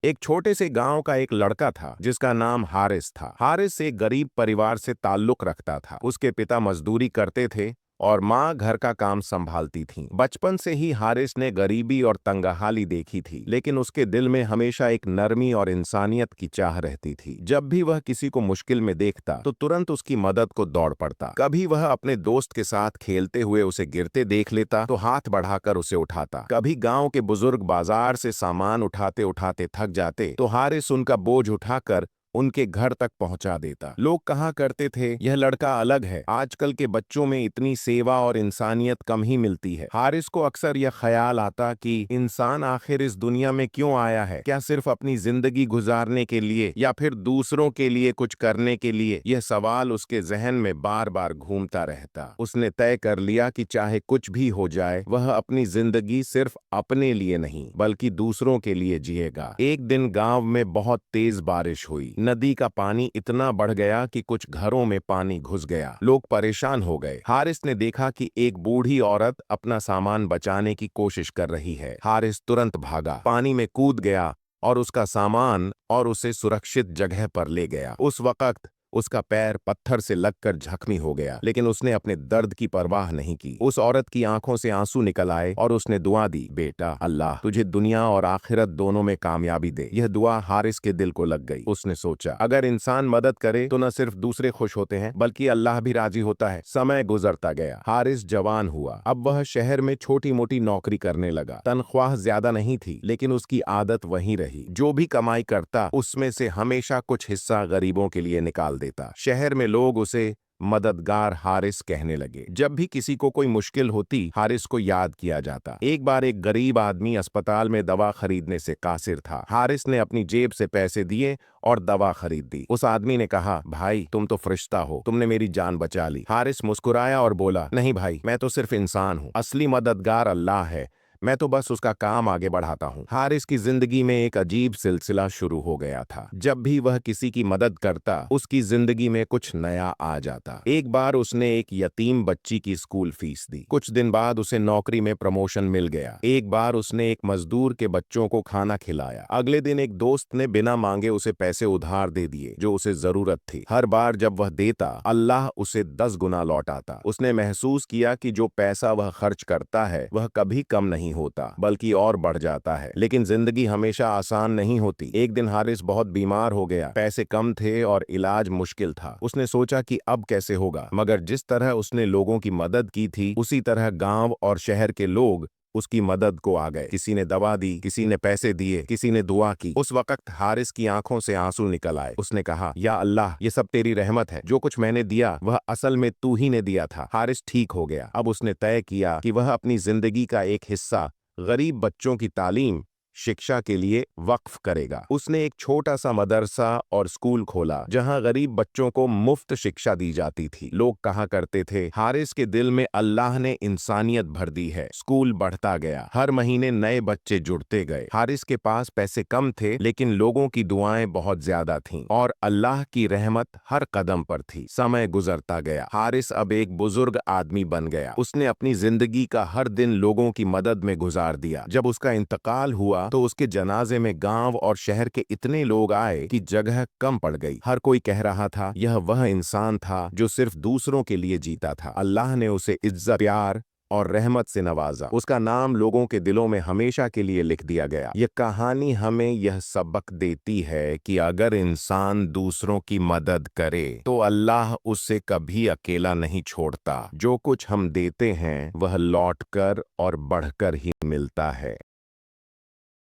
एक छोटे से गांव का एक लड़का था जिसका नाम हारिस था। हारिस एक गरीब परिवार से ताल्लुक रखता था। उसके पिता मजदूरी करते थे और माँ घर का काम संभालती थीं। बचपन से ही हारिस ने गरीबी और तंगहाली देखी थी, लेकिन उसके दिल में हमेशा एक नरमी और इंसानियत की चाह रहती थी। जब भी वह किसी को मुश्किल में देखता तो तुरंत उसकी मदद को दौड़ पड़ता। कभी वह अपने दोस्त के साथ खेलते हुए उसे गिरते देख लेता तो हाथ बढ़ाकर उसे उठाता। कभी गांव के बुजुर्ग बाजार से सामान उठाते उठाते थक जाते तो हारिस उनका बोझ उठाकर उनके घर तक पहुंचा देता। लोग कहा करते थे, यह लड़का अलग है, आजकल के बच्चों में इतनी सेवा और इंसानियत कम ही मिलती है। हारिस को अक्सर यह ख्याल आता कि इंसान आखिर इस दुनिया में क्यों आया है, क्या सिर्फ अपनी जिंदगी गुजारने के लिए या फिर दूसरों के लिए कुछ करने के लिए। यह सवाल उसके जहन में बार बार घूमता रहता। उसने तय कर लिया कि चाहे कुछ भी हो जाए, वह अपनी जिंदगी सिर्फ अपने लिए नहीं बल्कि दूसरों के लिए जिएगा। एक दिन गांव में बहुत तेज बारिश हुई। नदी का पानी इतना बढ़ गया कि कुछ घरों में पानी घुस गया। लोग परेशान हो गए। हारिस ने देखा कि एक बूढ़ी औरत अपना सामान बचाने की कोशिश कर रही है। हारिस तुरंत भागा, पानी में कूद गया और उसका सामान और उसे सुरक्षित जगह पर ले गया। उस वक्त उसका पैर पत्थर से लगकर जख्मी हो गया, लेकिन उसने अपने दर्द की परवाह नहीं की। उस औरत की आंखों से आंसू निकल आए और उसने दुआ दी, बेटा, अल्लाह तुझे दुनिया और आखिरत दोनों में कामयाबी दे। यह दुआ हारिस के दिल को लग गई। उसने सोचा, अगर इंसान मदद करे तो न सिर्फ दूसरे खुश होते हैं बल्कि अल्लाह भी राजी होता है। समय गुजरता गया। हारिस जवान हुआ। अब वह शहर में छोटी मोटी नौकरी करने लगा। तनख्वाह ज्यादा नहीं थी, लेकिन उसकी आदत वही रही। जो भी कमाई करता उसमें से हमेशा कुछ हिस्सा गरीबों के लिए निकाल देता। शहर में लोग उसे मददगार हारिस कहने लगे। जब भी किसी को कोई मुश्किल होती, हारिस को याद किया जाता। एक बार एक गरीब आदमी अस्पताल में दवा खरीदने से कासिर था। हारिस ने अपनी जेब से पैसे दिए और दवा खरीद दी। उस आदमी ने कहा, भाई तुम तो फरिश्ता हो, तुमने मेरी जान बचा ली। हारिस मुस्कुराया और बोला, नहीं भाई, मैं तो सिर्फ इंसान हूँ, असली मददगार अल्लाह है, मैं तो बस उसका काम आगे बढ़ाता हूँ। हारिस की जिंदगी में एक अजीब सिलसिला शुरू हो गया था। जब भी वह किसी की मदद करता, उसकी जिंदगी में कुछ नया आ जाता। एक बार उसने एक यतीम बच्ची की स्कूल फीस दी। कुछ दिन बाद उसे नौकरी में प्रमोशन मिल गया। एक बार उसने एक मजदूर के बच्चों को खाना खिलाया। अगले दिन एक दोस्त ने बिना मांगे उसे पैसे उधार दे दिए जो उसे जरूरत थी। हर बार जब वह देता, अल्लाह उसे 10 गुना लौटाता। उसने महसूस किया कि जो पैसा वह खर्च करता है वह कभी कम नहीं होता बल्कि और बढ़ जाता है। लेकिन जिंदगी हमेशा आसान नहीं होती। एक दिन हारिस बहुत बीमार हो गया। पैसे कम थे और इलाज मुश्किल था। उसने सोचा कि अब कैसे होगा, मगर जिस तरह उसने लोगों की मदद की थी, उसी तरह गांव और शहर के लोग उसकी मदद को आ गए। किसी ने दवा दी, किसी ने पैसे दिए, किसी ने दुआ की। उस वक्त हारिस की आंखों से आंसू निकल आए। उसने कहा, या अल्लाह, ये सब तेरी रहमत है। जो कुछ मैंने दिया वह असल में तू ही ने दिया था। हारिस ठीक हो गया। अब उसने तय किया कि वह अपनी जिंदगी का एक हिस्सा गरीब बच्चों की तालीम, शिक्षा के लिए वक्फ करेगा। उसने एक छोटा सा मदरसा और स्कूल खोला जहां गरीब बच्चों को मुफ्त शिक्षा दी जाती थी। लोग कहा करते थे, हारिस के दिल में अल्लाह ने इंसानियत भर दी है। स्कूल बढ़ता गया। हर महीने नए बच्चे जुड़ते गए। हारिस के पास पैसे कम थे, लेकिन लोगों की दुआएं बहुत ज्यादा थीं और अल्लाह की रहमत हर कदम पर थी। समय गुजरता गया। हारिस अब एक बुजुर्ग आदमी बन गया। उसने अपनी जिंदगी का हर दिन लोगों की मदद में गुजार दिया। जब उसका इंतकाल हुआ तो उसके जनाजे में गांव और शहर के इतने लोग आए कि जगह कम पड़ गई। हर कोई कह रहा था, यह वह इंसान था जो सिर्फ दूसरों के लिए जीता था। अल्लाह ने उसे इज्जत, प्यार और रहमत से नवाजा। उसका नाम लोगों के दिलों में हमेशा के लिए लिख दिया गया। यह कहानी हमें यह सबक देती है कि अगर इंसान दूसरों की मदद करे तो अल्लाह उसे कभी अकेला नहीं छोड़ता। जो कुछ हम देते हैं वह लौटकर और बढ़कर ही मिलता है।